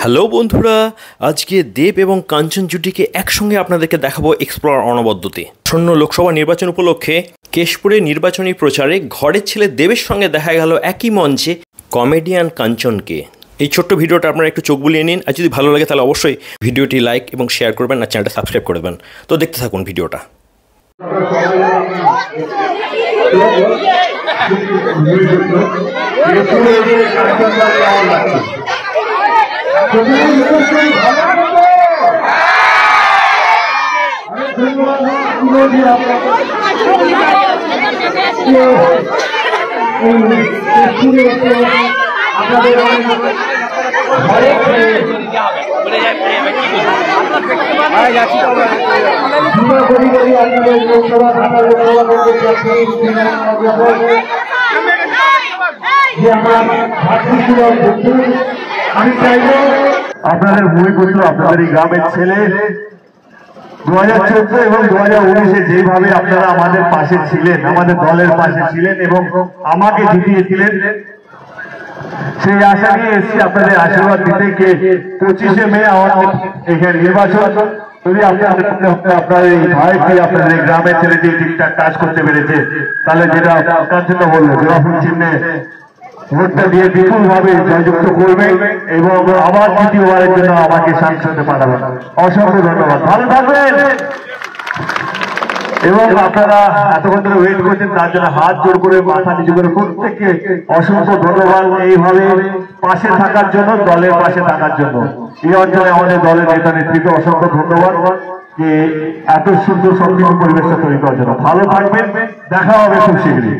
Hello বন্ধুরা, আজকে দেব এবং কাঞ্চন জুটিকে একসঙ্গে আপনাদেরকে দেখাবো এক্সপ্লোরার অনবদ্যতে। আসন্ন লোকসভা নির্বাচন উপলক্ষে কেশপুরে নির্বাচনী প্রচারে ঘরের ছেলে দেবের সঙ্গে দেখা গেল একই মঞ্চে কমেডিয়ান কাঞ্চনকে। এই ছোট্ট ভিডিওটা আপনারা একটু চোখ বুলিয়ে নিন, আর যদি ভালো লাগে তাহলে অবশ্যই ভিডিওটি লাইক এবং শেয়ার করবেন, আর চ্যানেলটা সাবস্ক্রাইব করে দেবেন। তো দেখতে থাকুন ভিডিওটা। আমি চাইব আপনাদের ভূমিপুত্র, আপনাদের এই গ্রামের ছেলে 2014 এবং 2019-এ যেভাবে আপনারা আমাদের পাশে ছিলেন, আমাদের দলের পাশে ছিলেন এবং আমাকে জিতিয়েছিলেন, সেই আশা নিয়ে এসেছি আপনাদের আশীর্বাদ দিতে। 25শে মে আমাদের এখানে নির্বাচন। যদি আপনার এই ভাইকে, আপনাদের এই গ্রামের ছেলেটি ঠিকঠাক কাজ করতে পেরেছে, তাহলে যেটা কাঞ্চন বললো, জোড়াফুল চিহ্নে ভোটটা দিয়ে বিপুল ভাবে জয়যুক্ত করবে এবং আবার দ্বিতীয়বারের জন্য আমাকে সাংসদে পাঠাবেন। অসংখ্য ধন্যবাদ, ভালো থাকবেন। এবং আপনারা এতক্ষণ ধরে ওয়েট করছেন, তার জন্য হাত জোর করে, মাথা নিচু করে প্রত্যেককে অসংখ্য ধন্যবাদ। এইভাবে পাশে থাকার জন্য, দলের পাশে থাকার জন্য, এই অঞ্চলে আমাদের দলের নেতা নেতৃত্ব অসংখ্য ধন্যবাদ যে এত সুন্দর সংকীর্ণ পরিবেশটা তৈরি করার জন্য। ভালো থাকবেন, দেখা হবে খুব শীঘ্রই।